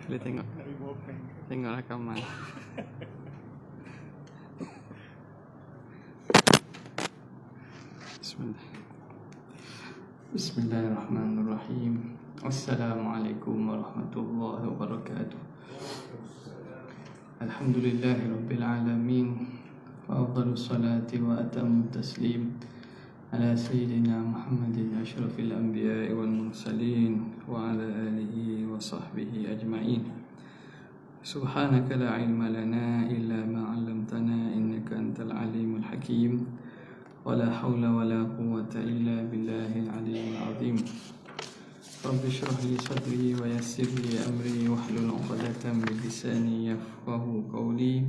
Boleh tengok. Tengok rakaman. Bismillahirrahmanirrahim. Assalamualaikum warahmatullahi wabarakatuh. Alhamdulillahirabbil alamin. Wa afdhalus salati wa atammu taslim ala sayyidina Muhammadin asyrafil anbiya'i wal mursalin wa ala alihi wa sahbihi ajma'in. Subhanaka la ilma lana illa ma 'allamtana innaka antal alimul hakim. Wala hawla wala quwwata illa billahil aliyyil azim. Rabbi shrah li sadri wa yassir li amri wahlul 'uqdatam min lisani yafqahu qawli.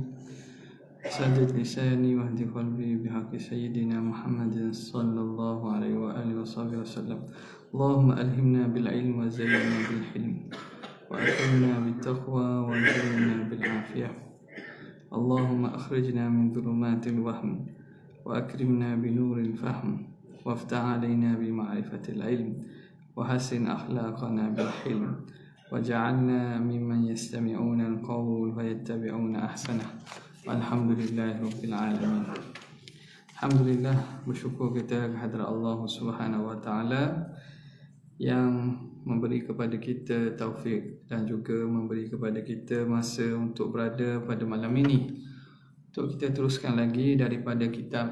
Saddid lisani wahdi qalbi bihaqqi sayyidina Muhammadin sallallahu alaihi wa alihi wasallam. Allahumma alhimna bil ilmi wa zayyinna bil hilm wa akrimna bit taqwa wa zayyinna bil afiyah. Allahumma akhrijna min dhulumatil wahm wa akrimna bi nuril fahm waftah alaina bi ma'rifatil ilm wa hasin akhlaqana bil hilm waj'alna mimman yastami'una al-qawl wa yattabi'una ahsanah. Alhamdulillahirabbil alamin. Alhamdulillah, bersyukur kita kehadrat Allah Subhanahu wa taala yang memberi kepada kita taufik dan juga memberi kepada kita masa untuk berada pada malam ini untuk kita teruskan lagi daripada kitab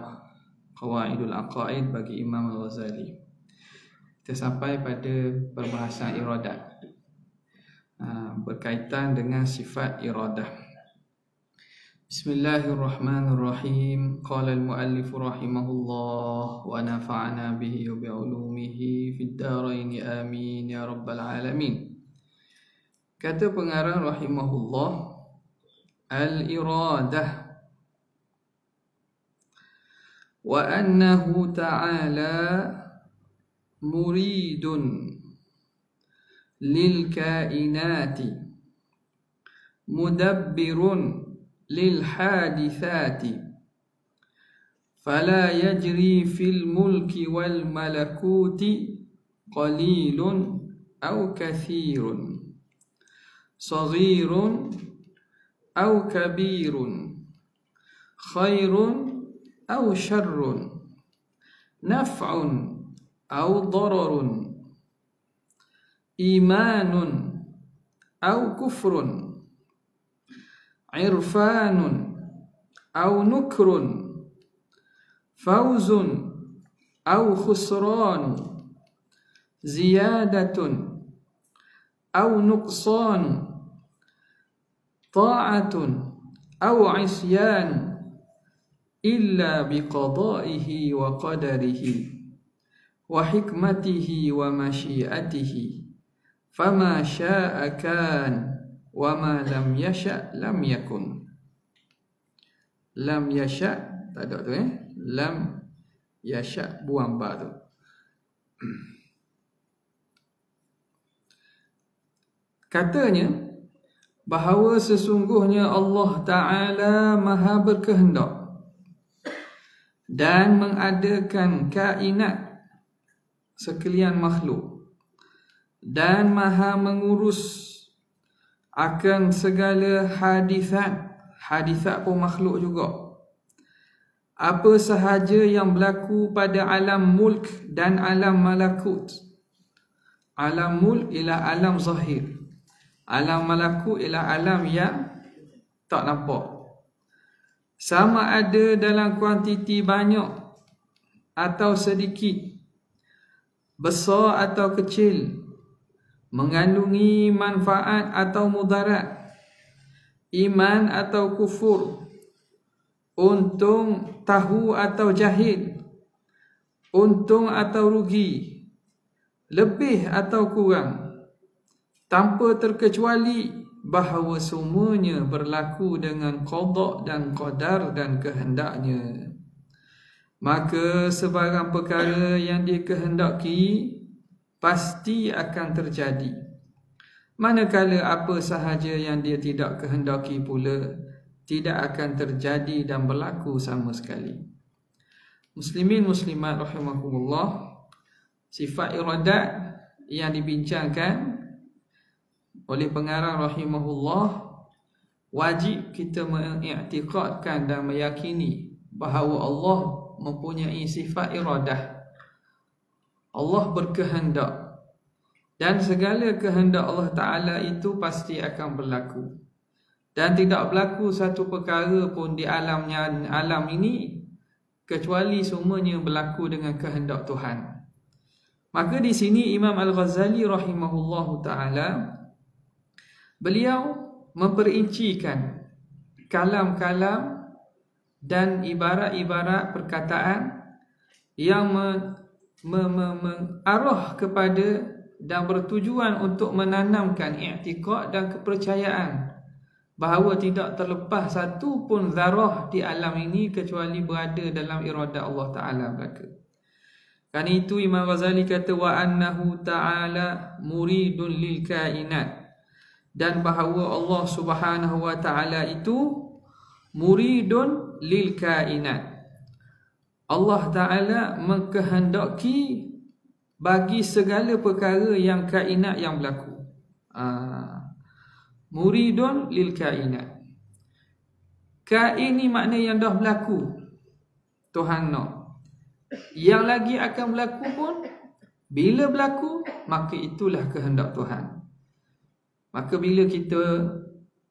Qawaidul Aqaid bagi Imam Al-Ghazali. Kita sampai pada perbahasan iradat, berkaitan dengan sifat iradah. Bismillahirrahmanirrahim. Qala al-muallif rahimahullah wa nafa'ana bihi wa bi'ulumihi fid dharain amin ya rabbal alamin. Kata pengarang rahimahullah, al-iradah wa annahu ta'ala muridun lil kainati mudabbirun lil hadithati fala yajri fil mulki wal malakuti qalilun aw kathirun saghirun aw kabirun khairun aw syarrun naf'un aw dararun imanun aw kufrun irfanun aw nukrun fawzun aw khusran ziyadatun aw nuqsan ta'atun aw isyan illa biqada'ihi wa qadarihi wa hikmatihi wa masyiatihi fama syaa kan wa ma lam yasha lam yakun. Lam yasha tak ada tu lam yasha buang ba tu. Katanya bahawa sesungguhnya Allah Ta'ala maha berkehendak dan mengadakan kainat sekalian makhluk dan maha mengurus akan segala hadisat pun makhluk juga. Apa sahaja yang berlaku pada alam mulk dan alam malakut. Alam mulk ialah alam zahir, alam malakut ialah alam yang tak nampak. Sama ada dalam kuantiti banyak atau sedikit, besar atau kecil, mengandungi manfaat atau mudarat, iman atau kufur, untung tahu atau jahil, untung atau rugi, lebih atau kurang, tanpa terkecuali bahawa semuanya berlaku dengan qada dan qadar dan kehendaknya. Maka sebarang perkara yang dikehendaki pasti akan terjadi, manakala apa sahaja yang dia tidak kehendaki pula tidak akan terjadi dan berlaku sama sekali. Muslimin muslimat rahimakumullah, sifat iradat yang dibincangkan oleh pengarang rahimahullah, wajib kita mengiktikadkan dan meyakini bahawa Allah mempunyai sifat iradah. Allah berkehendak, dan segala kehendak Allah Ta'ala itu pasti akan berlaku. Dan tidak berlaku satu perkara pun di alam ini kecuali semuanya berlaku dengan kehendak Tuhan. Maka di sini Imam Al-Ghazali rahimahullahu ta'ala, beliau memperincikan kalam-kalam dan ibarat-ibarat perkataan yang mengarah kepada dan bertujuan untuk menanamkan i'tiqad dan kepercayaan bahawa tidak terlepas satu pun zarah di alam ini kecuali berada dalam iradah Allah Ta'ala belaka. Kerana itu Imam Ghazali kata wa annahu ta'ala muridun lil kainat, dan bahawa Allah Subhanahu wa Ta'ala itu muridun lil kainat. Allah Ta'ala mengkehendaki bagi segala perkara yang kainat yang berlaku. Muridun lil kainat. Kain ni makna yang dah berlaku, Tuhan nak. Yang lagi akan berlaku pun, bila berlaku, maka itulah kehendak Tuhan. Maka bila kita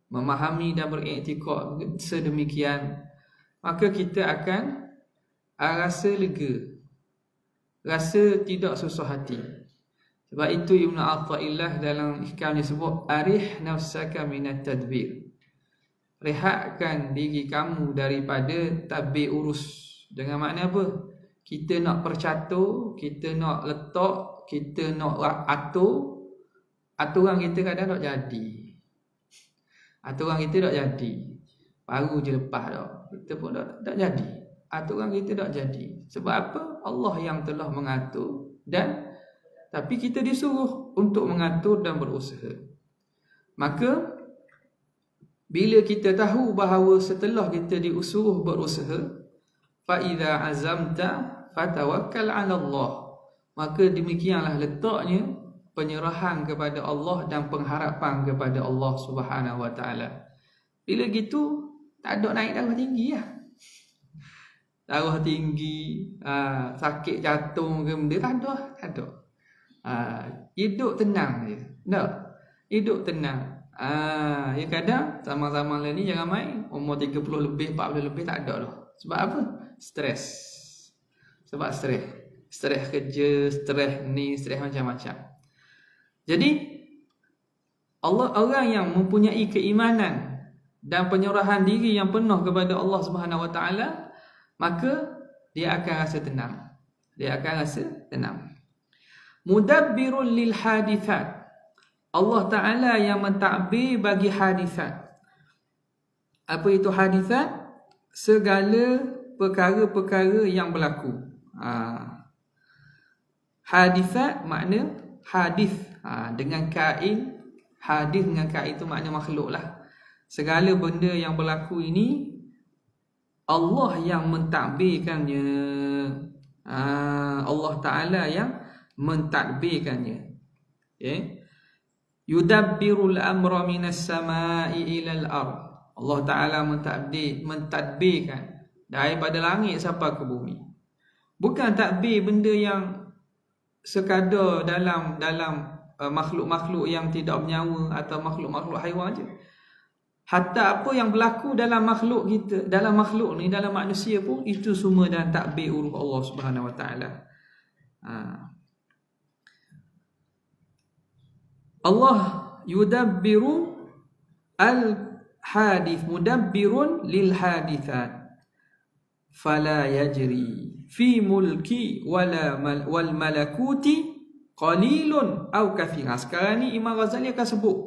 memahami dan beriktikad sedemikian, maka kita akan rasa lega, rasa tidak susah hati. Sebab itu Ibn Atha'illah dalam ihkamnya sebut, arih nafsaka minat tadbir. Rehatkan diri kamu daripada tadbir urus. Dengan makna apa? Kita nak percatur, kita nak letak, kita nak atur. Aturan kita kadang tak jadi. Aturan kita tak jadi. Baru je lepas dah. Kita pun tak jadi. Aturan kita tak jadi. Sebab apa? Allah yang telah mengatur, dan tapi kita disuruh untuk mengatur dan berusaha. Maka bila kita tahu bahawa setelah kita disuruh berusaha, fa idza azamta fatawakkal 'ala Allah, maka demikianlah letaknya penyerahan kepada Allah dan pengharapan kepada Allah Subhanahu wa Ta'ala. Bila gitu, tak ada naik darah tinggi lah. Darah tinggi, sakit jantung ke benda, tak ada. Hidup tenang je. Tak? Hidup tenang. Ya kadang zaman-zaman lain ni jangan main, umur 30 lebih, 40 lebih tak ada dah. Sebab apa? Stres. Sebab stres. Stres kerja, stres ni, stres macam-macam. Jadi orang yang mempunyai keimanan dan penyerahan diri yang penuh kepada Allah Subhanahu wa Ta'ala, maka dia akan rasa tenang. Dia akan rasa tenang. Mudabbirun lil hadithat. Allah Ta'ala yang mentadbir bagi hadithat. Apa itu hadithat? Segala perkara-perkara yang berlaku. Hadithat makna hadis. Dengan kain, hadis dengan kain itu makna makhluk lah. Segala benda yang berlaku ini Allah yang mentadbirkannya. Allah Ta'ala yang mentadbirkannya. Okay. Yudabbirul amra minas sama'i ilal ard. Allah Ta'ala mentadbirkan daripada langit sampai ke bumi. Bukan tadbir benda yang sekadar dalam makhluk-makhluk yang tidak bernyawa atau makhluk-makhluk haiwan je. Hatta apa yang berlaku dalam makhluk kita, dalam makhluk ni, dalam manusia pun, itu semua dalam takbir uruh Allah Subhanahu wa Ta'ala. Allah yudabbiru al-hadith, mudabbirun lil hadithat, fala yajri fi mulki wal malakuti qalilun au kathir. Sekarang ni Imam Ghazali akan sebut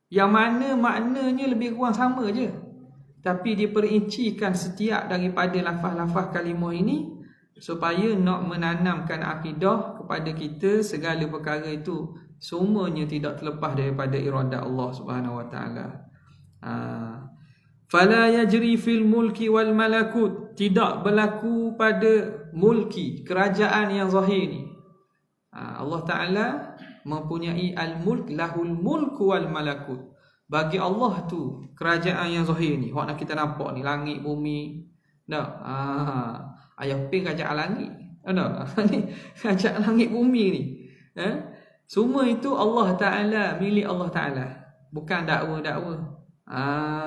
yang mana maknanya lebih kurang sama je, tapi diperincikan setiap daripada lafaz-lafaz kalimah ini supaya nak menanamkan akidah kepada kita segala perkara itu semuanya tidak terlepas daripada iradah Allah Subhanahu wa Ta'ala. Fala yajri fil mulki wal malakut, tidak berlaku pada mulki, kerajaan yang zahir ni. Allah Ta'ala mempunyai al-mulk, lahul mulku wal malakut. Bagi Allah tu kerajaan yang zahir ni, hak nak kita nampak ni, langit bumi. Tak? Ayah pin kerajaan langit. Tak? Ni kerajaan langit bumi ni. Semua itu Allah Taala, milik Allah Taala. Bukan dakwa-dakwa.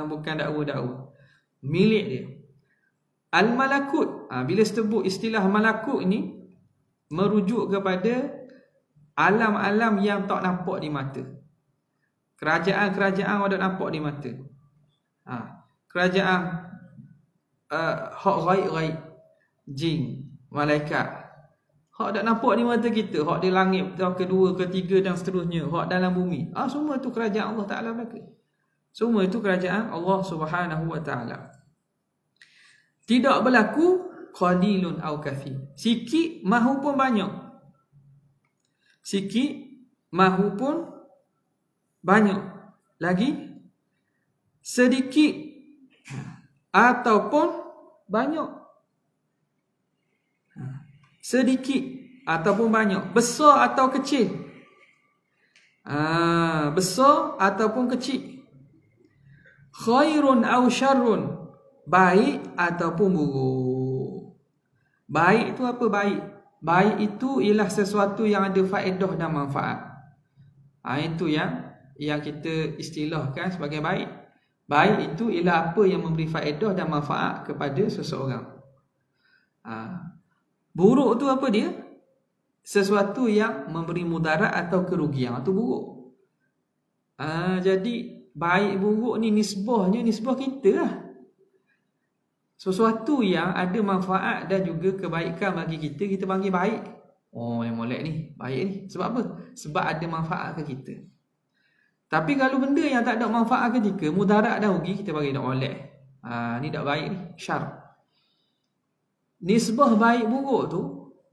Bukan dakwa-dakwa. Milik dia. Al-malakut, bila sebut istilah malakut ni merujuk kepada alam-alam yang tak nampak di mata. Kerajaan-kerajaan yang tak nampak di mata. Kerajaan hak ghaib-ghaib, jin, malaikat. Hak tak nampak di mata kita, hak di langit kedua, ketiga dan seterusnya, hak dalam bumi. Semua itu kerajaan Allah Taala belaka. Semua itu kerajaan Allah Subhanahu wa taala. Tidak berlaku qalilun au kathir. Sikit mahupun banyak. Sikit mahupun banyak. Lagi sedikit ataupun banyak. Sedikit ataupun banyak, besar atau kecil. Besar ataupun kecil. Khairun au syarrun, baik ataupun buruk. Baik itu apa baik? Baik itu ialah sesuatu yang ada faedah dan manfaat. Itu yang kita istilahkan sebagai baik. Baik itu ialah apa yang memberi faedah dan manfaat kepada seseorang. Buruk tu apa dia? Sesuatu yang memberi mudarat atau kerugian, itu buruk. Jadi baik buruk ni nisbah kita lah. Sesuatu yang ada manfaat dan juga kebaikan bagi kita, kita panggil baik. Yang molek ni, baik ni. Sebab apa? Sebab ada manfaat ke kita. Tapi kalau benda yang tak ada manfaat ke kita, mudarat dan rugi, kita panggil tak molek. Ni tak baik ni, syar. Nisbah baik buruk tu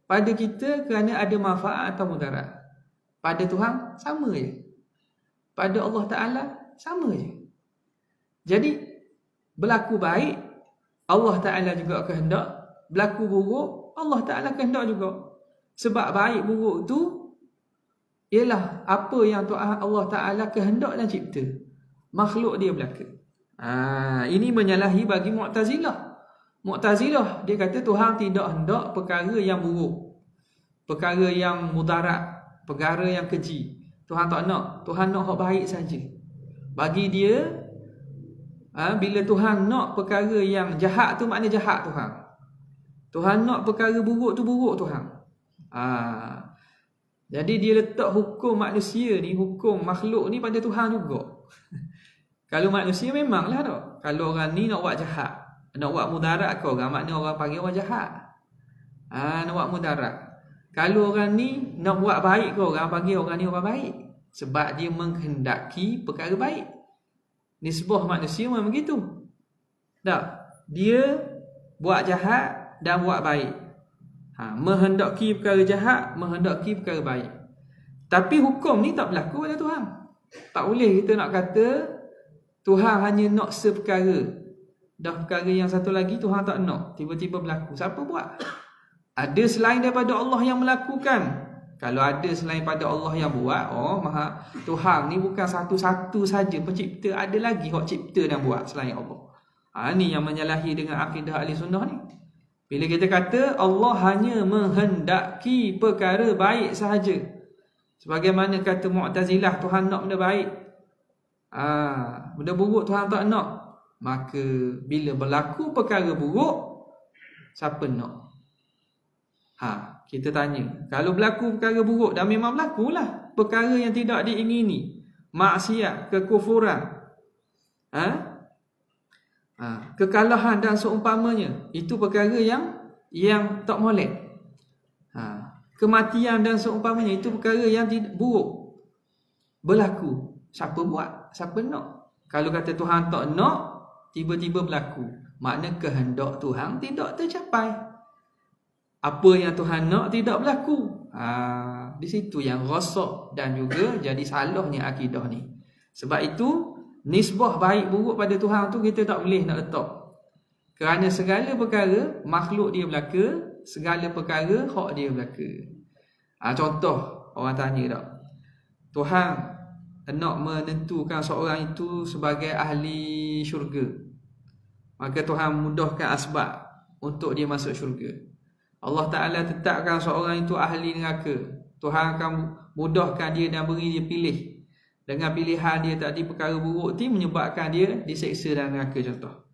pada kita kerana ada manfaat atau mudarat. Pada Tuhan sama je. Pada Allah Ta'ala sama je. Jadi berlaku baik, Allah Ta'ala juga kehendak. Berlaku buruk, Allah Ta'ala kehendak juga. Sebab baik buruk tu ialah apa yang Tuhan Allah Ta'ala kehendak dan cipta. Makhluk dia belaka. Ini menyalahi bagi Mu'tazilah. Mu'tazilah dia kata Tuhan tidak hendak perkara yang buruk, perkara yang mudarat, perkara yang keji. Tuhan tak nak. Tuhan nak hak baik saja. Bagi dia, bila Tuhan nak perkara yang jahat tu makna jahat Tuhan. Tuhan nak perkara buruk tu buruk Tuhan. Jadi dia letak hukum manusia ni, hukum makhluk ni pada Tuhan juga. Kalau manusia memanglah tak. Kalau orang ni nak buat jahat, nak buat mudarat ke orang, makna orang panggil orang jahat. Nak buat mudarat. Kalau orang ni nak buat baik ke orang, panggil orang ni orang baik. Sebab dia menghendaki perkara baik. Nisbah manusia memang begitu. Tak? Dia buat jahat dan buat baik. Menghendaki perkara jahat, menghendaki perkara baik. Tapi hukum ni tak berlaku pada Tuhan. Tak boleh kita nak kata Tuhan hanya nak seperkara, dah perkara yang satu lagi Tuhan tak nak, tiba-tiba berlaku. Siapa buat? Ada selain daripada Allah yang melakukan. Kalau ada selain pada Allah yang buat, Tuhan ni bukan satu-satu saja pencipta, ada lagi hak cipta dan buat selain Allah. Ni yang menyalahi dengan akidah ahli sunnah ni. Bila kita kata Allah hanya menghendaki perkara baik sahaja, sebagaimana kata Mu'tazilah, Tuhan nak benda baik, benda buruk Tuhan tak nak. Maka bila berlaku perkara buruk, siapa nak? Kita tanya, kalau berlaku perkara buruk, dan memang berlakulah perkara yang tidak diingini, maksiat, kekufuran, kekalahan dan seumpamanya, itu perkara yang tak molek. Kematian dan seumpamanya, itu perkara yang buruk berlaku. Siapa buat? Siapa nak? Kalau kata Tuhan tak nak, tiba-tiba berlaku, makna kehendak Tuhan tidak tercapai. Apa yang Tuhan nak tidak berlaku. Di situ yang rosak dan juga jadi salahnya akidah ni. Sebab itu nisbah baik buruk pada Tuhan tu kita tak boleh nak letak. Kerana segala perkara makhluk dia belaka, segala perkara hak dia belaka. Contoh orang tanya tak, Tuhan nak menentukan seorang itu sebagai ahli syurga, maka Tuhan mudahkan asbab untuk dia masuk syurga. Allah Ta'ala tetapkan seorang itu ahli neraka, Tuhan akan mudahkan dia dan beri dia pilih. Dengan pilihan dia tadi, perkara buruk tu menyebabkan dia diseksa dalam neraka contoh.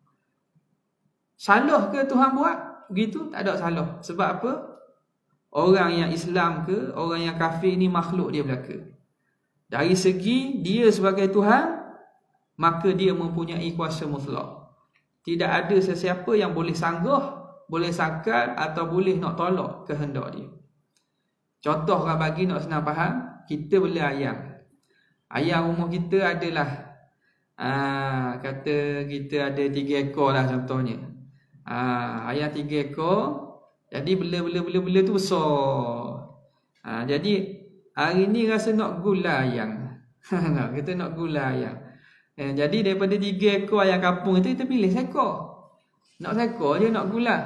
Salah ke Tuhan buat begitu? Tak ada salah. Sebab apa? Orang yang Islam ke orang yang kafir ni makhluk dia belaka. Dari segi dia sebagai Tuhan, maka dia mempunyai kuasa mutlak. Tidak ada sesiapa yang boleh sanggah, boleh sangkal atau boleh nak tolak kehendak dia. Contoh orang bagi nak senang faham, kita beli ayam. Ayam rumah kita adalah kata kita ada 3 ekor lah contohnya. Ayam 3 ekor, jadi bela tu besar. Jadi hari ni rasa nak gula ayam. Kita nak gula ayam. Jadi daripada 3 ekor ayam kampung itu, kita pilih seekor. Nak seekor je nak gula.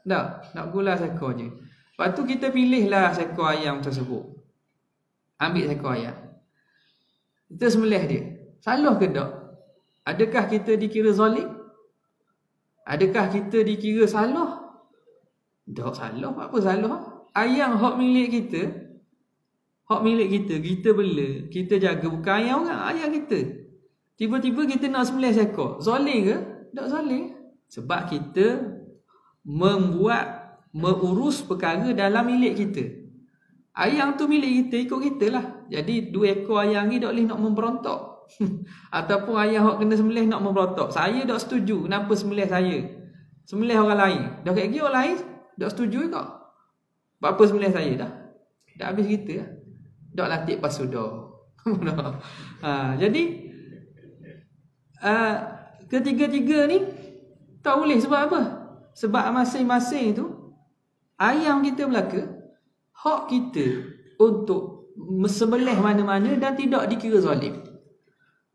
Tak, nak gula seekor je. Lepas tu kita pilihlah seekor ayam tersebut. Ambil seekor ayam, kita sembelih dia. Salah ke tak? Adakah kita dikira zalim? Adakah kita dikira salah? Tak salah. Apa salah? Ayam hak milik kita. Hak milik kita. Kita bela, kita jaga. Bukan ayam orang, ayam kita. Tiba-tiba kita nak sembelih seekor. Zalim ke? Tak zalim. Sebab kita mengurus perkara dalam milik kita. Ayam tu milik kita, ikut kita lah. Jadi 2 ekor ayam ni tak boleh nak memberontak. Ataupun ayam hak kena sembelih nak memberontak. Saya tak setuju. Kenapa sembelih saya? Sembelih orang lain. Dah kayak gini orang lain tak setuju ke? Apa sembelih saya dah? Dah habis kita lah. Tak latih pasudah. Jadi ketiga-tiga ni tak boleh. Sebab apa? Sebab masing-masing tu ayam kita belaka, hak kita untuk sembelih mana-mana dan tidak dikira zalim.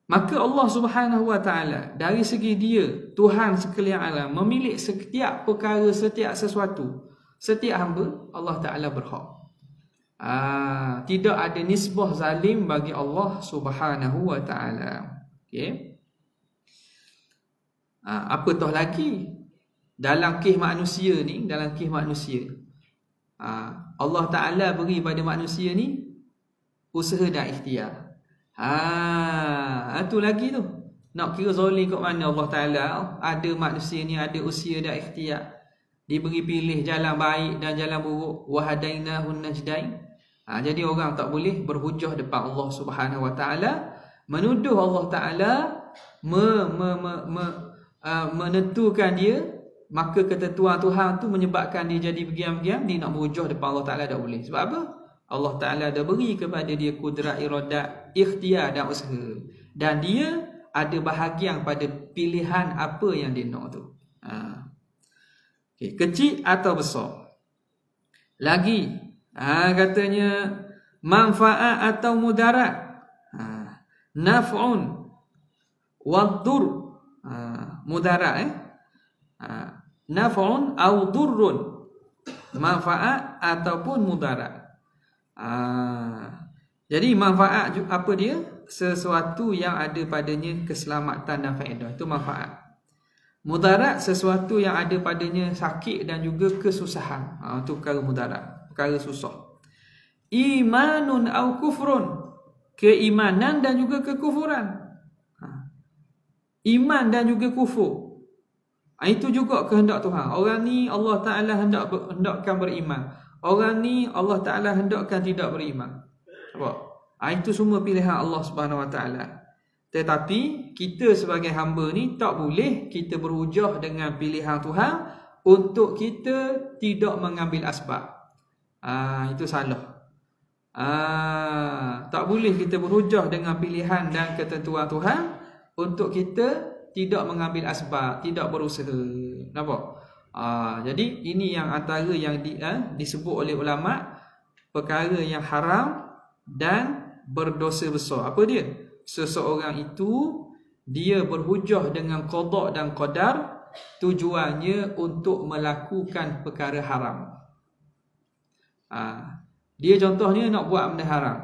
Maka Allah Subhanahu Wa Taala dari segi dia Tuhan sekalian alam, memilih setiap perkara, setiap sesuatu, setiap hamba, Allah Taala berhak. Tidak ada nisbah zalim bagi Allah Subhanahu Wa Taala. Okey. Apatah lagi dalam kes manusia ni, dalam kes manusia, Allah Ta'ala beri pada manusia ni usaha dan ikhtiar. Tu lagi tu. Nak kira zalim kat mana Allah Ta'ala? Ada manusia ni ada usia dan ikhtiar, diberi pilih jalan baik dan jalan buruk. Wahadainahun najdain. Jadi orang tak boleh berhujah depan Allah Subhanahu Wa Ta'ala, menuduh Allah Ta'ala menentukan dia. Maka ketentuan Tuhan tu menyebabkan dia jadi begian-begian, dia nak berhujah depan Allah Ta'ala tak boleh. Sebab apa? Allah Ta'ala dah beri kepada dia kudrat, iradat, ikhtiar dan usaha. Dan dia ada bahagian pada pilihan apa yang dia nak tu. Okay. Kecil atau besar. Lagi katanya manfaat atau mudarat. Naf'un wadur. Mudarat naf'un au durrun, manfaat ataupun mudarat. Jadi manfaat apa dia? Sesuatu yang ada padanya keselamatan dan faedah, itu manfaat. Mudarat sesuatu yang ada padanya sakit dan juga kesusahan. Itu perkara mudarat, perkara susah. Imanun au kufrun, keimanan dan juga kekufuran. Iman dan juga kufur, itu juga kehendak Tuhan. Orang ni Allah Ta'ala hendakkan beriman, orang ni Allah Ta'ala hendakkan tidak beriman. Itu semua pilihan Allah Subhanahu Wa Ta'ala. Tetapi kita sebagai hamba ni tak boleh kita berhujah dengan pilihan Tuhan untuk kita tidak mengambil asbab. Itu salah. Tak boleh kita berhujah dengan pilihan dan ketentuan Tuhan untuk kita tidak mengambil asbab, tidak berusaha. Nampak? Jadi ini yang antara yang disebut oleh ulama perkara yang haram dan berdosa besar. Apa dia? Seseorang itu dia berhujah dengan qada dan qadar, tujuannya untuk melakukan perkara haram. Dia contohnya nak buat benda haram.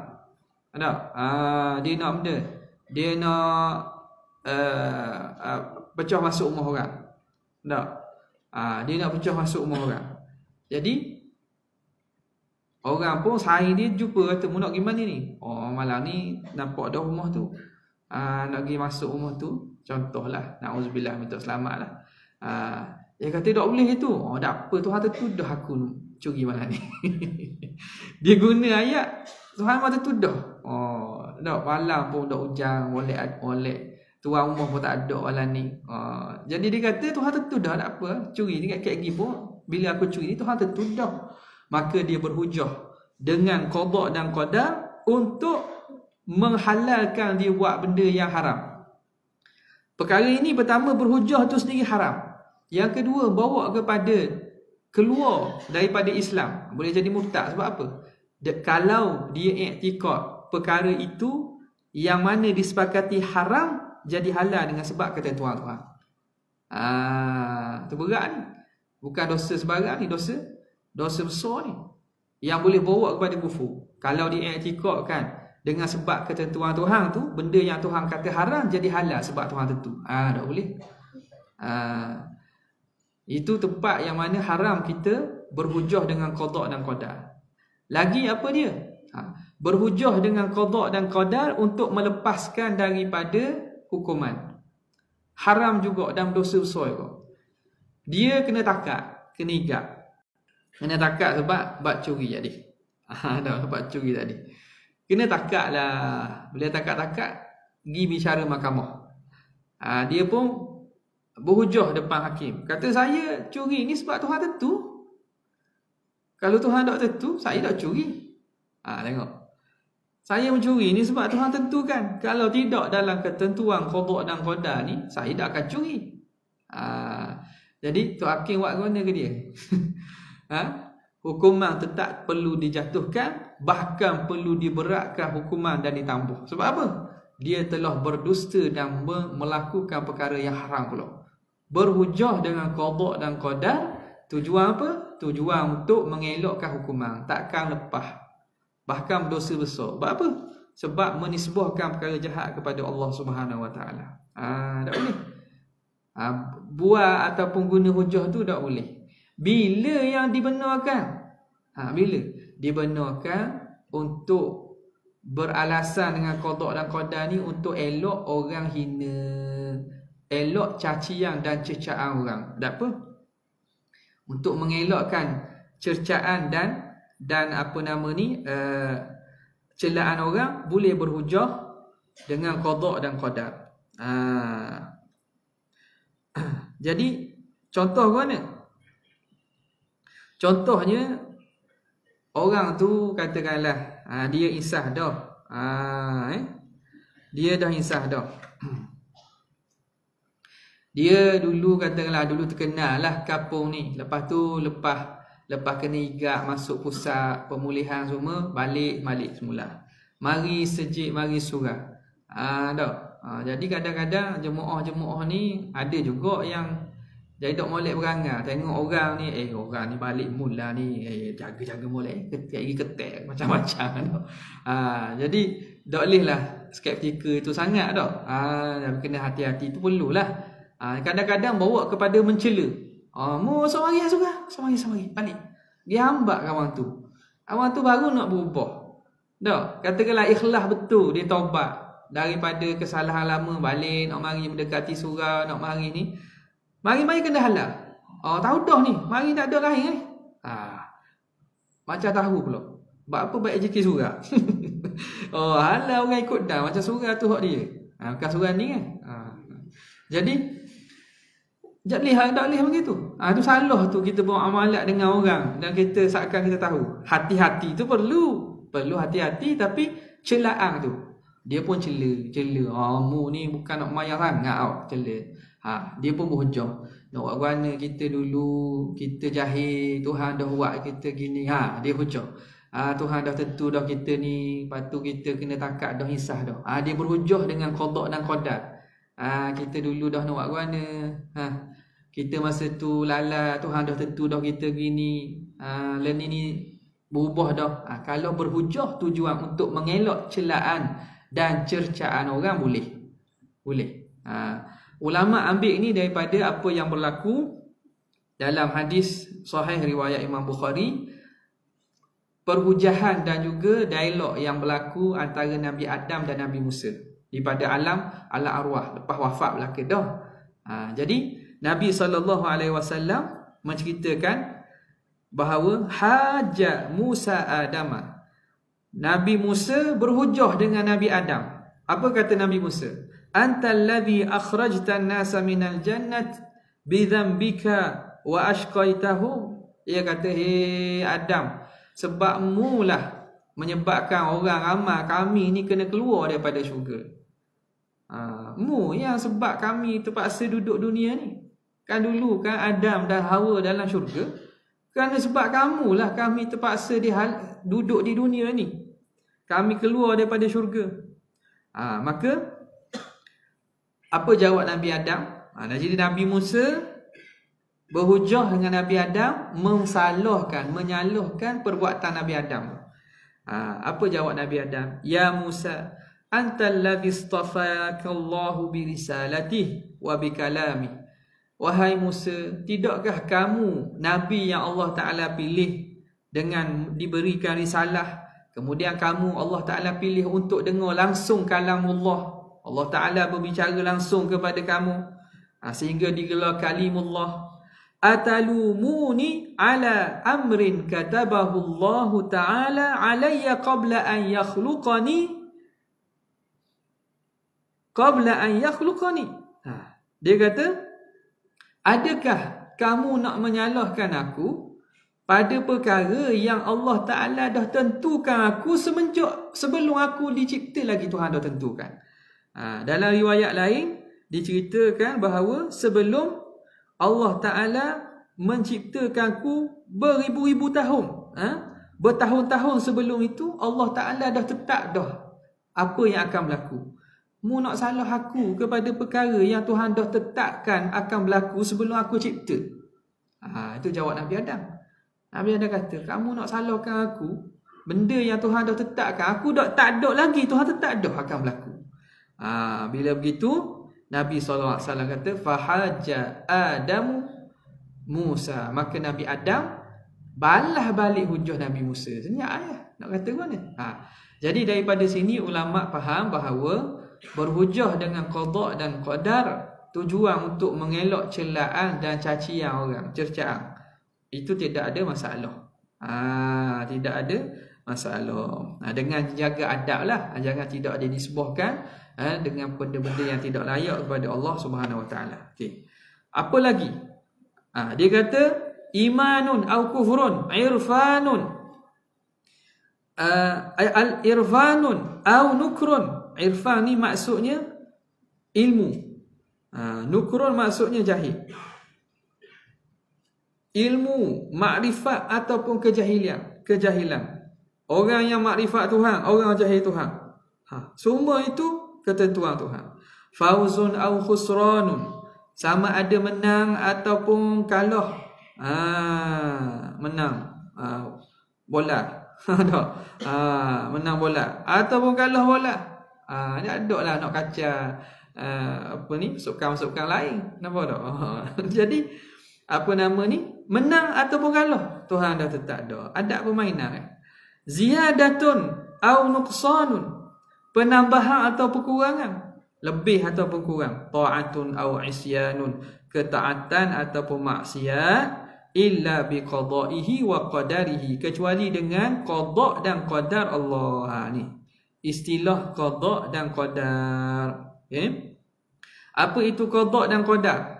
Tak? Dia nak benda. Dia nak pecah masuk rumah orang. Tak? Dia nak pecah masuk rumah orang. Jadi orang pun sehari dia jumpa kata, mu nak pergi mana ni? Oh, malam ni nampak dah rumah tu. Nak pergi masuk rumah tu. Contohlah, na'udzubillah, minta selamat lah. Dia kata tak boleh itu. Oh, tak apa, Tuhan tertuduh aku curi malam ni. Dia guna ayat Tuhan mahu tertuduh. Oh, tak, malam pun dah hujan, molek. Tuan rumah pun tak ada malam ni. Jadi dia kata Tuhan tertuduh, tak apa. Curi ni kat gigi pun, bila aku curi ni Tuhan tertuduh. Maka dia berhujah dengan qada dan qadar untuk menghalalkan dia buat benda yang haram. Perkara ini pertama berhujah tu sendiri haram. Yang kedua bawa kepada keluar daripada Islam. Boleh jadi murtad sebab apa? Kalau dia iktikad perkara itu yang mana disepakati haram jadi halal dengan sebab ketentuan Tuhan. Itu berat ni. Bukan dosa sebarang ni, dosa besar ni yang boleh bawa kepada kufur. Kalau diiktikadkan dengan sebab ketentuan Tuhan tu, benda yang Tuhan kata haram jadi halal sebab Tuhan tentu. Tak boleh. Itu tempat yang mana haram kita berhujah dengan qada dan qadar. Lagi apa dia? Berhujah dengan qada dan qadar untuk melepaskan daripada hukuman. Haram juga dan dosa besar juga. Dia kena takat, kena igat. Kena takat sebab curi tadi. Sebab curi tadi. Kena takat lah. Bila takat-takat, pergi bicara mahkamah. Dia pun berhujah depan hakim. Kata saya curi ni sebab Tuhan tentu. Kalau Tuhan tak tentu, saya tak curi. Tengok. Saya mencuri ni sebab Tuhan tentukan. Kalau tidak dalam ketentuan qada dan qadar ni, saya tak akan curi. Jadi tu hakim buat mana ke dia? Hukuman tetap perlu dijatuhkan, bahkan perlu diberatkan hukuman dan ditambah. Sebab apa? Dia telah berdusta dan melakukan perkara yang haram pula. Berhujah dengan qada dan qadar, tujuan apa? Tujuan untuk mengelakkan hukuman, takkan lepas. Bahkan berdosa besar. Sebab apa? Sebab menisbahkan perkara jahat kepada Allah Subhanahu Wa Taala. Tak boleh. Buat ataupun guna hujah tu tak boleh. Bila yang dibenarkan? Bila dibenarkan untuk beralasan dengan qada dan qadar ni untuk elok orang hina, elok cacian dan cercaan orang. Tak apa? Untuk mengelakkan cercaan dan apa nama ni, celaan orang, boleh berhujah dengan qada dan qadar. Jadi contoh mana? Contohnya orang tu katakanlah dia insah dah. Dia dah insah dah. Dia dulu katakanlah dulu terkenal lah kampung ni. Lepas tu lepas kena igat masuk pusat pemulihan semua, balik semula. Mari sejik, mari surah. Jadi kadang-kadang jemaah-jemaah ni ada juga yang jadi tak molek berangan. Tengok orang ni, orang ni balik mula ni, jaga-jaga molek, ketek macam-macam. Jadi tak boleh lah skeptikal itu sangat dah. Kena hati-hati tu perlulah. Kadang-kadang bawa kepada mencela. Mu semari surah, semari balik. Dia hambak kawan tu. Kawan tu baru nak berubah. Tak, katakanlah ikhlas betul, dia taubat daripada kesalahan lama, balik nak mari mendekati surah, nak mari ni. Mari kena halal. Tahu dah ni, mari tak ada lain ni. Macam tahu pula. Sebab apa baik rezeki surah. Halal orang ikut dah macam surah tu hak dia. Bukan surah ni kan. Jadi tak boleh begitu. Tu salah tu kita buat amalat dengan orang dan kita seakan kita tahu. Hati-hati tu perlu hati-hati, tapi celaan tu dia pun cela. Mu ni bukan nak mayar sangat cela. Dia pun berhujah. Nak buat guana kita dulu, kita jahil, Tuhan dah buat kita gini. Dia hujah. Tuhan dah tentu dah kita ni, lepas tu kita kena takat dah hisah dah. Dia berhujah dengan qada dan qadar. Kita dulu dah nak buat guana. Kita masa tu lala, Tuhan dah tentu dah kita gini. Lain ni berubah dah. Kalau berhujah tujuan untuk mengelak celaan dan cercaan orang, boleh. Ulama ambil ini daripada apa yang berlaku dalam hadis sahih riwayat Imam Bukhari, perhujahan dan juga dialog yang berlaku antara Nabi Adam dan Nabi Musa daripada alam arwah lepas wafat belaka dah. Jadi Nabi SAW menceritakan bahawa haja Musa Adama, Nabi Musa berhujah dengan Nabi Adam. Apa kata Nabi Musa? Antal ladzi akhrajtan nasa minal jannat bidhanbika wa ashqaitahum. Ia kata, hei Adam, sebabmu lah menyebabkan orang ramai kami ni kena keluar daripada syurga. Mu yang sebab kami terpaksa duduk dunia ni. Kan dulu kan Adam dan Hawa dalam syurga, kerana sebab kamulah kami terpaksa duduk di dunia ni. Kami keluar daripada syurga. Maka apa jawab Nabi Adam? Jadi Nabi Musa berhujah dengan Nabi Adam, menyalahkan perbuatan Nabi Adam. Apa jawab Nabi Adam? Ya Musa, antal ladzi istafaka Allahu bi risalatihi wa bi kalamihi. Wahai Musa, tidakkah kamu Nabi yang Allah Ta'ala pilih dengan diberikan risalah, kemudian kamu Allah Ta'ala pilih untuk dengar langsung kalamullah. Allah Ta'ala berbicara langsung kepada kamu, sehingga digelar kalimullah. Atalumuni ala amrin katabahu Allah Ta'ala alayya qabla an yakhluqani. Dia kata, adakah kamu nak menyalahkan aku pada perkara yang Allah Ta'ala dah tentukan aku sebelum aku dicipta lagi Tuhan dah tentukan. Dalam riwayat lain diceritakan bahawa sebelum Allah Ta'ala menciptakan aku beribu-ribu tahun, bertahun-tahun sebelum itu Allah Ta'ala dah tetap dah apa yang akan berlaku. Mu nak salah aku kepada perkara yang Tuhan dah tetapkan akan berlaku sebelum aku cipta. Itu jawab Nabi Adam. Nabi Adam kata, kamu nak salahkan aku, benda yang Tuhan dah tetapkan, aku dah tak ada lagi, Tuhan tetap dah akan berlaku. Bila begitu, Nabi SAW kata, fahaja Adamu Musa. Maka Nabi Adam balas balik hujah Nabi Musa. Sebenarnya ayah nak kata mana? Jadi daripada sini ulama faham bahawa berhujah dengan qada dan qadar tujuan untuk mengelak celaan dan cacian orang, cercaan, itu tidak ada masalah. Tidak ada masalah. Dengan jaga adab lah, jangan tidak dinisbahkan dengan benda-benda yang tidak layak kepada Allah Subhanahu Wa Taala. Okey. Apa lagi? Dia kata imanun au kufrun, irfanun, al-irfanun au nukrun. Irfan ni maksudnya ilmu. Nukrun maksudnya jahil. Ilmu, makrifat ataupun kejahilan. Orang yang makrifat Tuhan, orang jahil Tuhan. Semua itu ketentuan Tuhan. Fauzun au khusranun, sama ada menang ataupun kalah. Menang bola. Menang bola ataupun kalah bola. Dia ada lah nak kacau sukan-sukan lain. Nampak tak? Jadi apa nama ni? Menang ataupun kalah, Tuhan dah tetap dah. Ada permainan. Ziyadatun au nuqsanun, penambahan atau kekurangan, lebih ataupun kurang. Ta'atun au isyanun, ketaatan ataupun maksiat, illa biqada'ihi wa qadarihi, kecuali dengan qada dan qadar Allah. Ni istilah qada dan qadar. Okay? Apa itu qada dan qadar?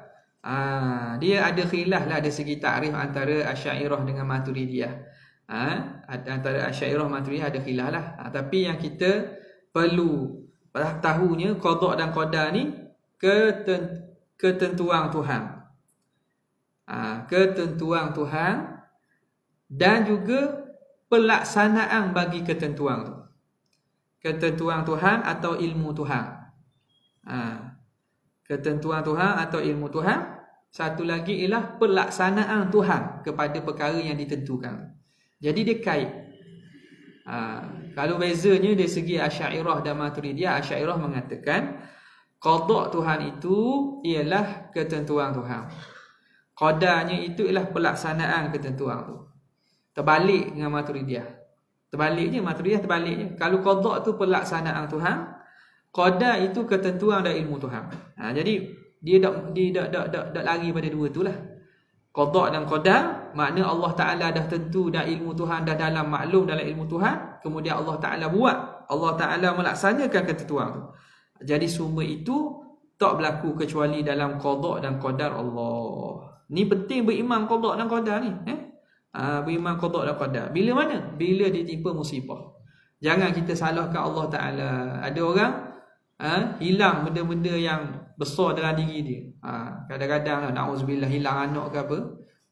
Dia ada khilaf lah, ada segi takrif antara Asy'ariyah dengan Maturidiyah. Antara Asy'ariyah Maturidiyah ada khilaf lah. Tapi yang kita perlu tahunya, qada dan qadar ni ketentuan Tuhan. Ketentuan Tuhan dan juga pelaksanaan bagi ketentuan tu. Ketentuan Tuhan atau ilmu Tuhan. Ketentuan Tuhan atau ilmu Tuhan. Satu lagi ialah pelaksanaan Tuhan kepada perkara yang ditentukan. Jadi dia kait. Kalau bezanya dari segi Asy'ariyah dan Maturidiyah, Asy'ariyah mengatakan qada Tuhan itu ialah ketentuan Tuhan. Qadarnya itu ialah pelaksanaan ketentuan tu. Terbalik dengan Maturidiyah. Terbaliknya Maturidiyah terbaliknya. Kalau qada tu pelaksanaan Tuhan, qadar itu ketentuan dan ilmu Tuhan. Jadi dia tak lari pada dua tu lah. Qada dan qadar, makna Allah Ta'ala dah tentu dan ilmu Tuhan dah dalam maklum dalam ilmu Tuhan. Kemudian Allah Ta'ala buat, Allah Ta'ala melaksanakan ketentuan tu. Jadi semua itu tak berlaku kecuali dalam qada dan qadar Allah. Ni penting beriman qada dan qadar ni. Beriman qada dan qadar. Bila mana? Bila ditimpa musibah. Jangan kita salahkan Allah Ta'ala. Ada orang hilang benda-benda yang besar dalam diri dia. Kadang-kadang na'udzubillah hilang anak ke apa,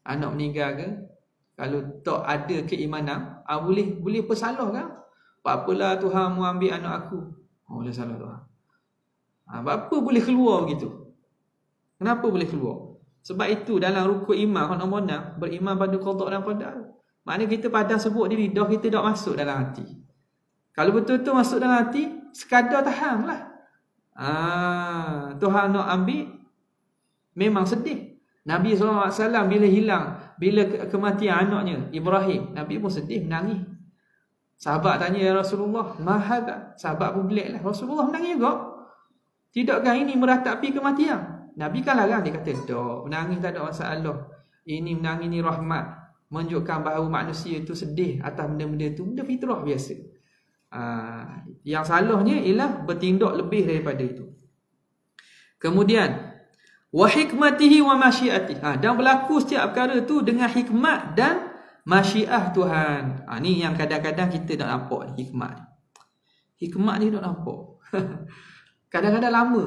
anak meninggal ke, kalau tak ada keimanan, boleh bersalah kan? Apalah Tuhan mu ambil anak aku. Boleh salah Tuhan. Apa boleh keluar begitu? Kenapa boleh keluar? Sebab itu dalam rukun iman khana beriman pada qada dan qadar. Maknanya kita padang sebut di lidah, kita tak masuk dalam hati. Kalau betul-betul masuk dalam hati, sekadar tahanlah. Tuhan nak ambil, memang sedih. Nabi SAW bila kematian anaknya Ibrahim, Nabi pun sedih, menangis. Sahabat tanya, ya Rasulullah, mahadha? Sahabat pun belik lah, Rasulullah menangis juga. Tidakkah ini meratapi kematian? Nabi kan larang, dia kata, tak, menangis tak ada masalah. Ini menangis ni rahmat, menunjukkan bahawa manusia itu sedih atas benda-benda itu, benda fitrah biasa. Yang salahnya ialah bertindak lebih daripada itu. Kemudian wa hikmatihi wa masyiatihi, dan berlaku setiap perkara itu dengan hikmat dan masyiah Tuhan. Ni yang kadang-kadang kita tak nampak ni, hikmat ni. Hikmat ni tak nampak. Kadang-kadang lama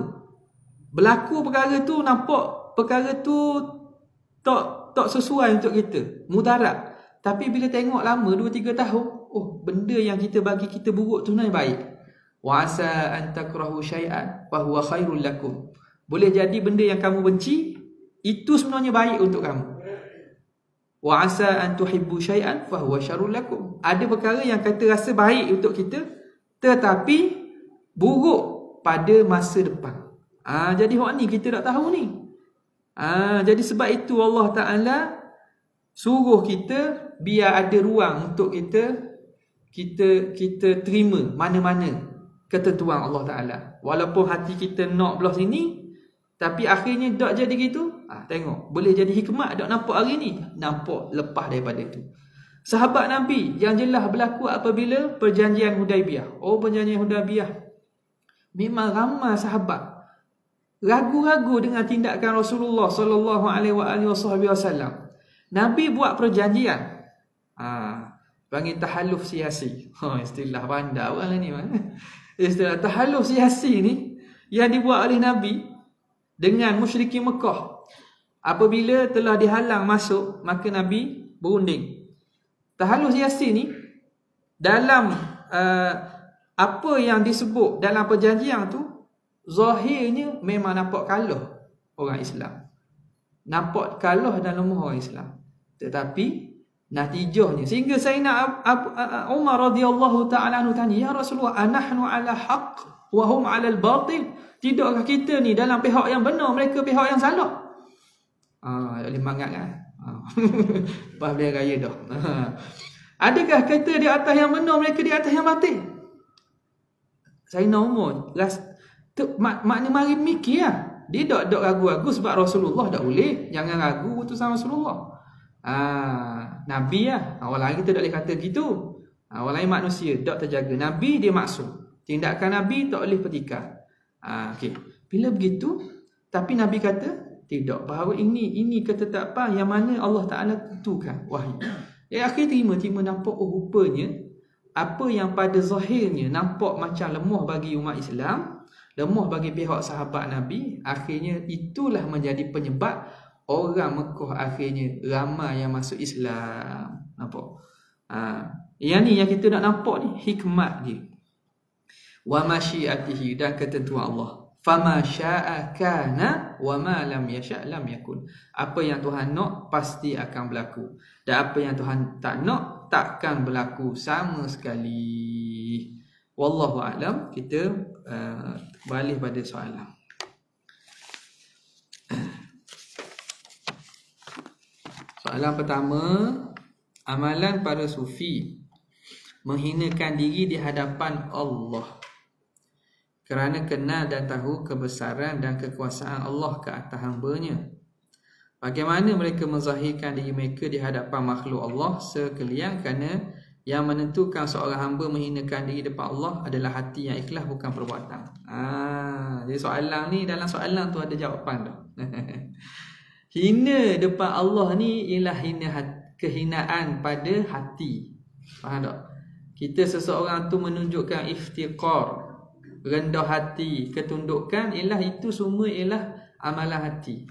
berlaku perkara tu, nampak perkara tu tak sesuai untuk kita, mudarat. Tapi bila tengok lama 2-3 tahun, benda yang kita bagi kita buruk tu sebenarnya baik. Wa asa an takrahu syai'an fa huwa khairul lakum. Boleh jadi benda yang kamu benci itu sebenarnya baik untuk kamu. Wa asa an tuhibbu syai'an fa huwa syarrul lakum. Ada perkara yang kita rasa baik untuk kita tetapi buruk pada masa depan. Jadi hak ni kita tak tahu ni. Jadi sebab itu Allah Ta'ala suruh kita biar ada ruang untuk kita terima mana-mana ketentuan Allah Ta'ala. Walaupun hati kita nak belah sini, tapi akhirnya tak jadi gitu. Tengok, boleh jadi hikmat tak nampak hari ni, nampak lepas daripada itu. Sahabat Nabi yang jelas berlaku apabila perjanjian Hudaibiyah. Perjanjian Hudaibiyah, memang ramai sahabat ragu-ragu dengan tindakan Rasulullah sallallahu alaihi wasallam. Nabi buat perjanjian, panggil tahalluf siasi. Istilah pandai orang ni. Istilah tahalluf siasi ni yang dibuat oleh Nabi dengan musyrikin Mekah. Apabila telah dihalang masuk, maka Nabi berunding. Tahalluf siasi ni dalam apa yang disebut dalam perjanjian tu, zahirnya memang nampak kalah orang Islam, nampak kalah dan lemah orang Islam. Tetapi natijahnya, sehingga Sayyidina Umar radhiyallahu ta'ala anhu tanya, ya Rasulullah, anahnu ala haqq wa hum ala al-batil? Tidakkah kita ni dalam pihak yang benar, mereka pihak yang salah? Tak boleh mangat kan? Lepas beliau raya dah. Adakah kita di atas yang benar, mereka di atas yang batil? Sayyidina Umar makna mari mikir lah. Dia tak ragu-ragu sebab Rasulullah tak boleh. Jangan ragu utusan Rasulullah. Nabi lah. Orang lain kita tak boleh kata gitu. Orang lain manusia tak terjaga. Nabi dia maksum. Tindakan Nabi tak boleh petikan. Okay. Bila begitu, tapi Nabi kata tidak, bahawa ini ketetapan yang mana Allah Ta'ala tentukan wahyu. Akhir terima nampak, rupanya apa yang pada zahirnya nampak macam lemah bagi umat Islam, lemah bagi pihak sahabat Nabi, akhirnya itulah menjadi penyebab orang Mekah akhirnya ramai yang masuk Islam. Nampak? Yang ni yang kita nak nampak ni, hikmat dia. Wa masyiatihi, dan ketentuan Allah. Fama syaa kana wa ma lam yasha' lam yakun. Apa yang Tuhan nak pasti akan berlaku, dan apa yang Tuhan tak nak takkan berlaku sama sekali. Wallahu a'lam. Kita balik pada soalan. Soalan pertama, amalan para sufi menghinakan diri di hadapan Allah kerana kenal dan tahu kebesaran dan kekuasaan Allah ke atas hamba-Nya. Bagaimana mereka menzahirkan diri mereka di hadapan makhluk Allah sekalian, kerana yang menentukan seorang hamba menghinakan diri depan Allah adalah hati yang ikhlas, bukan perbuatan. Jadi soalan ni, dalam soalan tu ada jawapan dah. Hina depan Allah ni ialah kehinaan pada hati. Faham tak? Kita seseorang tu menunjukkan iftiqar, rendah hati, ketundukan, ialah itu semua ialah amalan hati.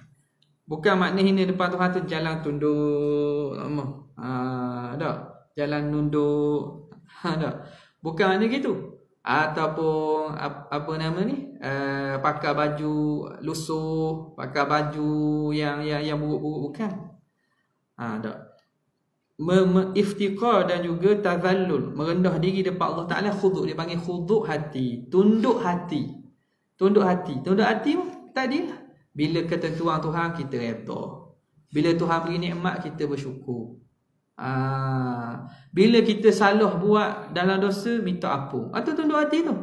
Bukan makna hina depan Tuhan tu jalan tunduk, tak? Jalan nunduk, tak? Bukan makna gitu. Ataupun apa nama ni? Pakai baju lusuh, pakai baju yang buruk-buruk, bukan. Tak. Iftiqar dan juga tazallul, merendah diri depan Allah Ta'ala, khuduk, dia panggil khuduk hati, tunduk hati. Tunduk hati tadi lah. Bila ketentuan Tuhan kita redha. Bila Tuhan beri nikmat kita bersyukur. Bila kita salah buat dalam dosa, minta ampun. Itu tunduk hati tu.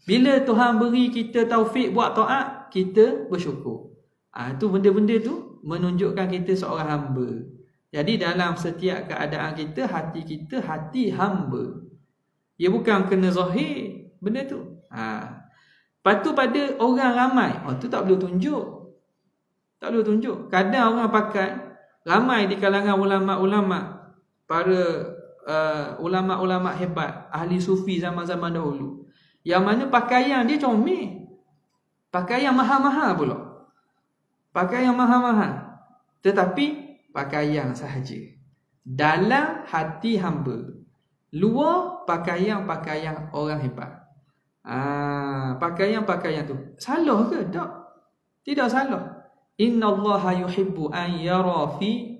Bila Tuhan beri kita taufik buat taat, kita bersyukur. Itu benda-benda tu menunjukkan kita seorang hamba. Jadi dalam setiap keadaan kita, hati kita hati hamba. Ia bukan kena zahir benda tu. Lepas tu pada orang ramai, tu tak boleh tunjuk. Tak boleh tunjuk. Kadang orang pakai, ramai di kalangan ulama-ulama, para ulama-ulama hebat, ahli sufi zaman-zaman dahulu, yang mana pakaian dia comel. Pakaian mahal-mahal pula. Pakaian mahal-mahal. Tetapi pakaian sahaja. Dalam hati hamba. Luar pakaian-pakaian orang hebat. Pakaian-pakaian tu salah ke? Tak. Tidak salah. Innallaha yuhibbu an yara fi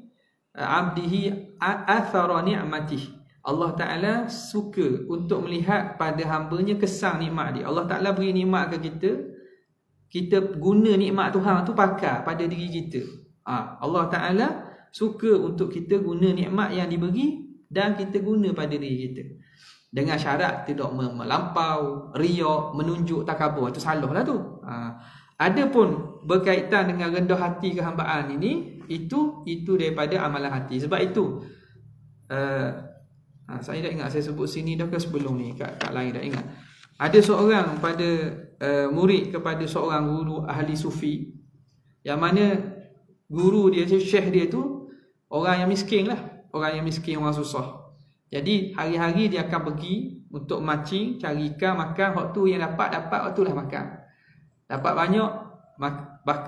'abdihi athara ni'matihi. Allah Ta'ala suka untuk melihat pada hamba-Nya kesan nikmat dia. Allah Ta'ala beri nikmat ke kita, kita guna nikmat Tuhan tu pakai pada diri kita. Allah Ta'ala suka untuk kita guna nikmat yang diberi dan kita guna pada diri kita. Dengan syarat tidak melampau, riak, menunjuk takabur. Itu salah lah tu. Adapun berkaitan dengan rendah hati kehambaan ini, itu daripada amalan hati. Sebab itu saya dah ingat, saya sebut sini dah ke sebelum ni, kat lain dah ingat. Ada seorang pada murid kepada seorang guru ahli sufi, yang mana guru dia, syekh dia tu orang yang miskin lah. Orang yang miskin, orang susah. Jadi hari-hari dia akan pergi untuk mancing, cari ikan, makan. Waktu yang dapat waktulah makan. Dapat banyak,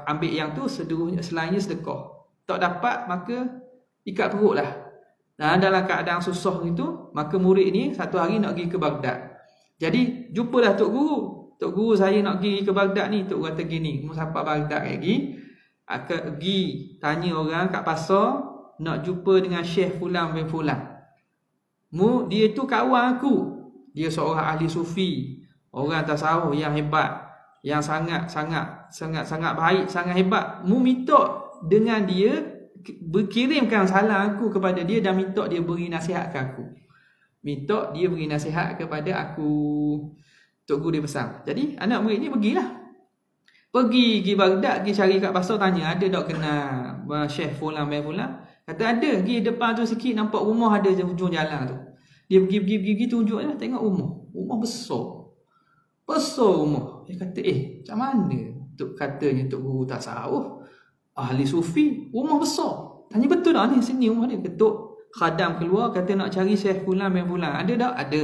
ambil yang tu, selainnya sedekah. Tak dapat, maka ikat perut lah. Nah, dalam keadaan susah itu, maka murid ni satu hari nak pergi ke Baghdad. Jadi jumpalah Tok Guru. Tok Guru, saya nak pergi ke Baghdad ni. Tok Guru kata gini, mu sampai Baghdad lagi, akan pergi tanya orang kat pasar, nak jumpa dengan Syekh Fulan bin Fulan. Dia tu kawan aku. Dia seorang ahli sufi, orang tasawuf yang hebat, yang sangat baik, sangat hebat. Mu minta dengan dia, berkirimkan salam aku kepada dia dan minta dia beri nasihat ke aku. Minta dia beri nasihat kepada aku. Tok Guru dia pesan. Jadi anak murid ni pergilah. Pergi Baghdad, pergi cari kat pasar, tanya ada tak kenal Syekh Fulan bin Fulan. Kata ada. Pergi depan tu sikit, nampak rumah ada di ujung jalan tu. Dia pergi tunjuk je, tengok rumah besar. Besar rumah. Dia kata macam mana? Katanya Tok Guru tasawuf, ahli sufi, rumah besar. Tanya betul tak ni sini rumah dia? Ketuk khadam keluar, kata nak cari Syekh Fulan bin Fulan. Ada tak? Ada.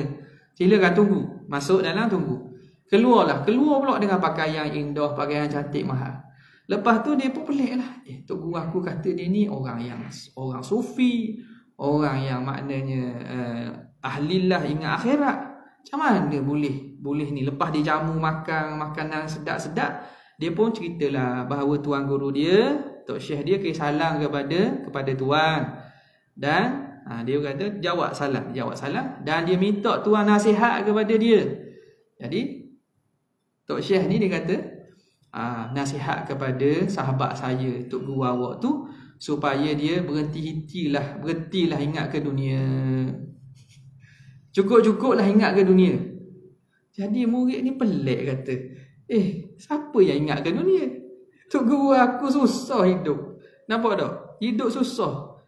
Silakan tunggu. Masuk dalam tunggu. Keluar pula dengan pakaian indah, pakaian cantik mahal. Lepas tu dia pun pelik lah. Tok Guru aku kata dia ni orang sufi, orang yang maknanya ahlilah, ingat akhirat. Macam mana boleh ni? Lepas dia jamu makan makanan sedap-sedap, dia pun ceritalah bahawa tuan guru dia, Tok Syekh dia, kirim salam kepada tuan. Dan Dia kata jawab salam dan dia minta tuan nasihat kepada dia. Jadi Tok Syekh ni dia kata nasihat kepada sahabat saya, tok guru awak tu, supaya dia berhentilah ingat ke dunia. Cukup-cukuplah ingat ke dunia. Jadi murid ni pelik kata, siapa yang ingat ke dunia? Tok guru aku susah hidup. Nampak tak? Hidup susah.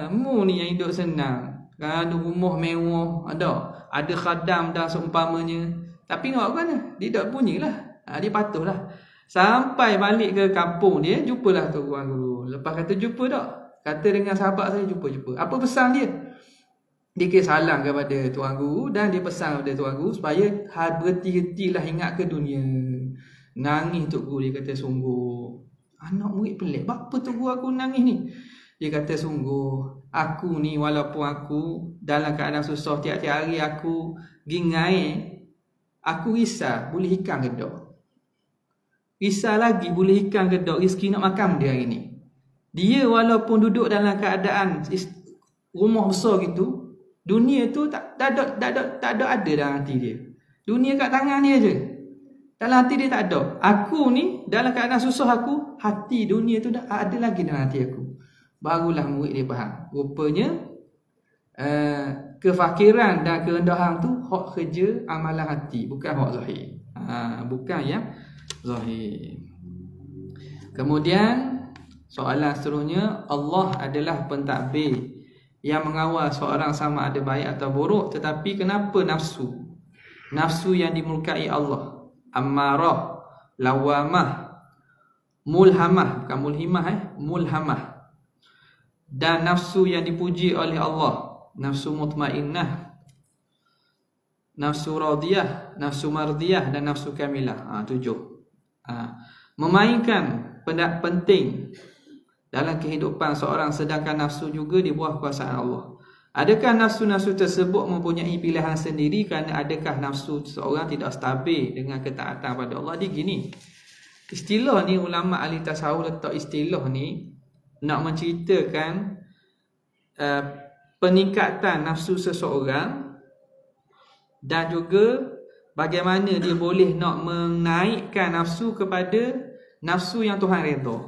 Mu ni yang hidup senang. Ada rumah mewah, ada khadam dah seumpamanya. Tapi nak apa mana? Dia tak punyalah. Dia patuhlah. Sampai balik ke kampung dia, jumpalah tok guru. Lepas kata jumpa tak? Kata dengan sahabat saya jumpa. Apa pesan dia? Dia kira salam kepada tuan guru dan dia pesan kepada tuan guru supaya berhenti-hentilah ingat ke dunia. Nangis tok guru, dia kata sungguh. Anak murid pelik. Apa tok guru aku nangis ni? Dia kata sungguh, aku ni walaupun aku dalam keadaan susah, tiap-tiap hari aku gingai, aku risau boleh ikan ke tak? Risau lagi boleh ikan ke tak, rezeki nak makan dia hari ni. Dia walaupun duduk dalam keadaan rumah besar gitu, dunia tu tak ada dalam hati dia. Dunia kat tangan dia je. Dalam hati dia tak ada. Aku ni dalam keadaan susah aku, hati dunia tu dah ada lagi dalam hati aku. Barulah murid dia faham. Rupanya kefakiran dan kerendahan tu hak kerja amalan hati, bukan hak zahir. Bukan yang zahir. Kemudian soalan seterusnya, Allah adalah pentadbir yang mengawal seorang sama ada baik atau buruk, tetapi kenapa nafsu yang dimurkai Allah, ammarah, lawamah, mulhamah, bukan mulhimah, mulhamah, dan nafsu yang dipuji oleh Allah, nafsu mutmainnah, nafsu radiyah, nafsu mardiyah, dan nafsu kamilah. 7. Memainkan pendak penting dalam kehidupan seorang, sedangkan nafsu juga di bawah kuasaan Allah. Adakah nafsu-nafsu tersebut mempunyai pilihan sendiri? Kerana adakah nafsu seorang tidak stabil dengan ketaatan pada Allah? Dia gini, istilah ni ulama ahli tasawuf letak istilah ni nak menceritakan peningkatan nafsu seseorang dan juga bagaimana dia boleh nak menaikkan nafsu kepada nafsu yang Tuhan redha.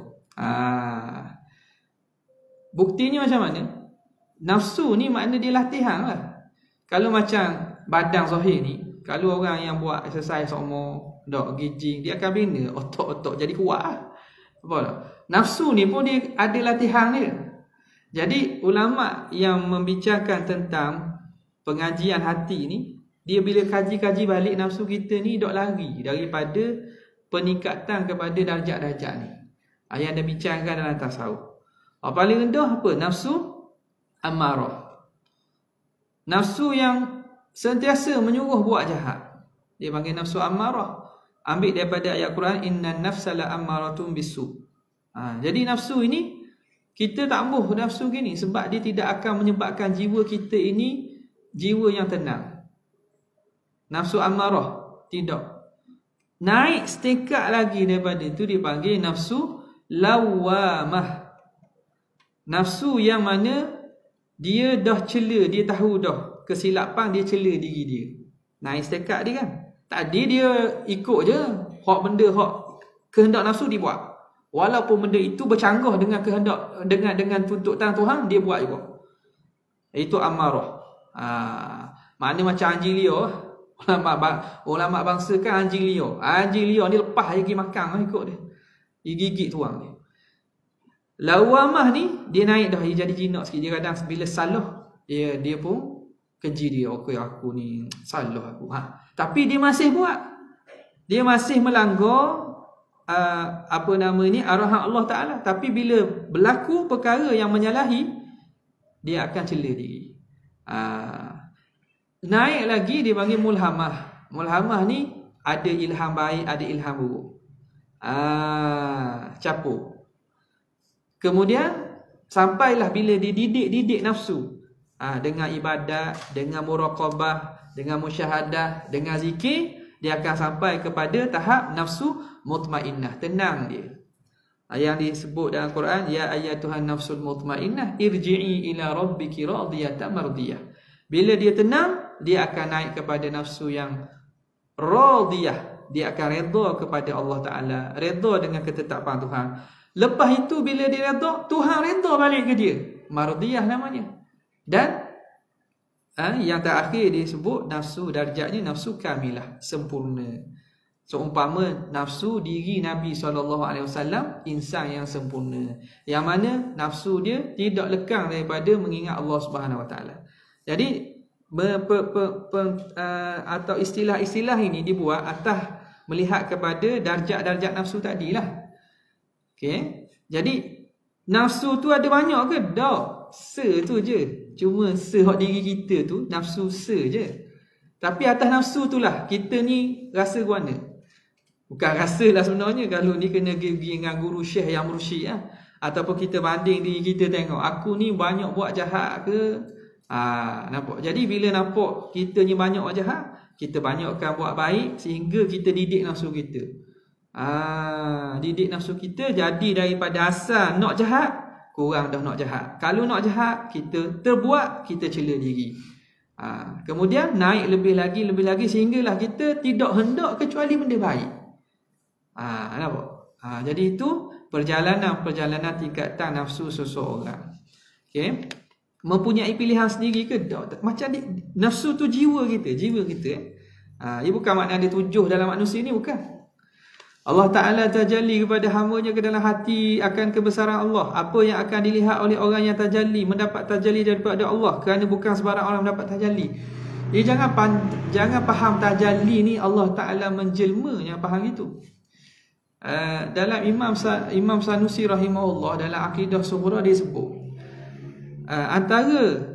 Buktinya macam mana? Nafsu ni makna dia latihan lah. Kalau macam badan zahir ni, kalau orang yang buat exercise sama gijing, dia akan bina otot-otot jadi kuat lah. Apa tak? Nafsu ni pun dia ada latihan dia. Jadi ulama yang membicarakan tentang pengajian hati ni, dia bila kaji-kaji balik nafsu kita ni dok lari daripada peningkatan kepada darjat-darjat ni. Yang dia bicarakan dalam tasawuf. Paling rendah apa? Nafsu ammarah. Nafsu yang sentiasa menyuruh buat jahat, dia panggil nafsu ammarah. Ambil daripada ayat Quran, innan nafsa la ammaratun bisu. Jadi nafsu ini kita tak ambuh nafsu gini sebab dia tidak akan menyebabkan jiwa kita ini jiwa yang tenang. Nafsu ammarah tidak. Naik setingkat lagi daripada itu dipanggil nafsu lawamah. Nafsu yang mana dia dah cela, dia tahu dah kesilapan, dia cela diri dia. Naik setingkat dia kan. Tadi dia ikut je hak benda, hak kehendak nafsu dia buat. Walaupun benda itu bercanggah dengan kehendak, dengan tuntutan Tuhan, dia buat juga. Itu amarah. Makna macam anjing liar. Ulama bangsa kan anjing liar. Anjing liar ni lepas dia pergi makan ikut dia. Dia gigit tuang dia. Lawamah ni dia naik dah, dia jadi jinak sikit. Dia kadang bila salah dia pun keji dia. Okey aku ni salah aku. Tapi dia masih buat. Dia masih melanggar arahan Allah Ta'ala. Tapi bila berlaku perkara yang menyalahi, dia akan cela diri. Naik lagi dia panggil mulhamah. Mulhamah ni ada ilham baik, ada ilham buruk. Capur. Kemudian sampailah bila dia didik nafsu dengan ibadat, dengan muraqabah, dengan musyahadah, dengan zikir, dia akan sampai kepada tahap nafsu mutmainnah, tenang dia. Yang disebut dalam Quran, ya ayyatuhan nafsul mutmainnah irji'i ila rabbiki radiyatan mardiyah. Bila dia tenang, dia akan naik kepada nafsu yang radiyah. Dia akan redha kepada Allah Ta'ala, redha dengan ketetapan Tuhan. Lepas itu bila dia redha, Tuhan redha balik ke dia. Mardiyah namanya. Dan yang terakhir disebut nafsu, darjatnya nafsu kamilah, sempurna. Seumpama nafsu diri Nabi SAW, insan yang sempurna, yang mana nafsu dia tidak lekang daripada mengingat Allah SWT. Jadi atau istilah-istilah ini dibuat atas melihat kepada darjat-darjat nafsu tadilah. Okey. Jadi nafsu tu ada banyak ke? Tak. Tu je. Cuma hak diri kita tu nafsu je. Tapi atas nafsu tu lah kita ni rasa guana. Bukan rasa lah sebenarnya, kalau ni kena pergi dengan guru syekh yang mursyid lah. Ataupun kita banding diri kita tengok, aku ni banyak buat jahat ke? Nampak? Jadi bila nampak kita ni banyak buat jahat, kita banyakkan buat baik sehingga kita didik nafsu kita. Didik nafsu kita jadi daripada asal nak jahat, kurang dah nak jahat. Kalau nak jahat, kita terbuat, kita cela diri. Kemudian naik lebih lagi sehinggalah kita tidak hendak kecuali benda baik. Nampak? Jadi itu perjalanan tingkatan nafsu seseorang. Okey. Mempunyai pilihan sendiri ke? Tak. Macam nafsu tu jiwa kita. Ia bukan makna ada 7 dalam manusia ni, bukan. Allah Ta'ala tajalli kepada hamba-Nya ke dalam hati akan kebesaran Allah. Apa yang akan dilihat oleh orang yang tajalli, mendapat tajalli daripada Allah, kerana bukan sebarang orang mendapat tajalli. Jangan faham tajalli ni Allah Ta'ala menjelma, yang faham itu. Dalam Imam Sanusi rahimahullah, dalam Aqidah Sughra dia sebut, antara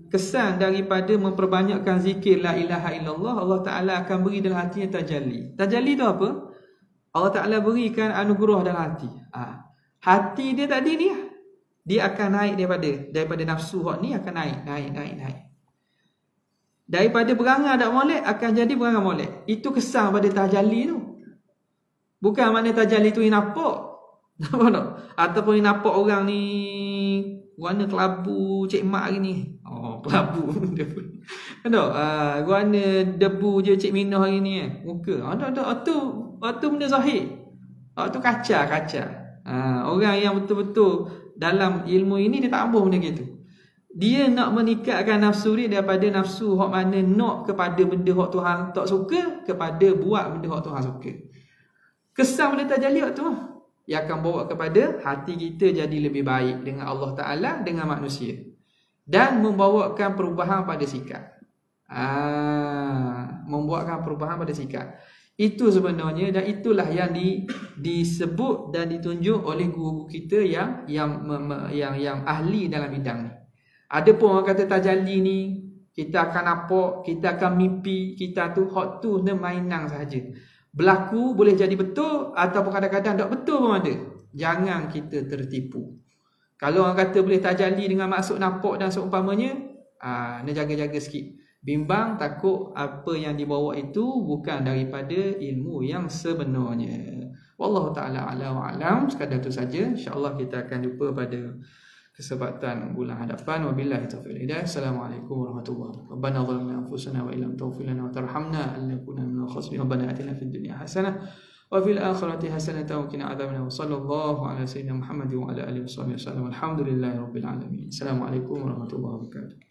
kesan daripada memperbanyakkan zikir la ilaha illallah, Allah Ta'ala akan beri dalam hatinya tajalli. Tajalli tu apa? Allah Ta'ala berikan anugerah dalam hati. Hati dia tadi ni, dia akan naik daripada nafsu hak ni, akan naik. Daripada berangan tak molek akan jadi berangan molek. Itu kesan pada tajalli tu. Bukan makna tajalli tu yang nampak. Nampak tak? Ataupun yang nampak orang ni warna kelabu Cik Mak hari ni. Kelabu. Tak? Warna debu je Cik Minah hari ni. Muka. Tak. Itu benda zahir. Itu kaca. Orang yang betul-betul dalam ilmu ini, dia tak ambuh benda gitu. Dia nak menikatkan nafsu dia daripada nafsu hak mana nak kepada benda hak Tuhan tak suka, kepada buat benda hak Tuhan suka. Kesan benda tajalli tu yang akan bawa kepada hati kita jadi lebih baik dengan Allah Ta'ala, dengan manusia, dan membawakan perubahan pada sikap. Membuatkan perubahan pada sikap. Itu sebenarnya, dan itulah yang disebut dan ditunjuk oleh guru kita yang ahli dalam bidang ni. Ada pun orang kata tajalli ni kita akan nampak, kita akan mimpi, kita tu hak tu ni mainan saja. Berlaku boleh jadi betul ataupun kadang-kadang tak betul pun ada. Jangan kita tertipu. Kalau orang kata boleh tajalli dengan maksud nampak dan seumpamanya, ni jaga-jaga sikit. Bimbang, takut apa yang dibawa itu bukan daripada ilmu yang sebenarnya. Wallahu ta'ala ala wa alam. Sekadar itu saja. InsyaAllah kita akan jumpa pada kesempatan bulan hadapan. Wabillahi taufiq wal hidayah. Assalamualaikum warahmatullahi wabarakatuh. Rabbana zalamna anfusana wa illam taghfir lana wa tarhamna lanakunanna minal khasirin. Rabbana atina fid dunya hasanah wa fil akhirati hasanatan wa qina adzabannar. Sallallahu ala sayyidina Muhammad wa ala alihi wasallam. Alhamdulillahirabbil alamin. Assalamualaikum warahmatullahi wabarakatuh.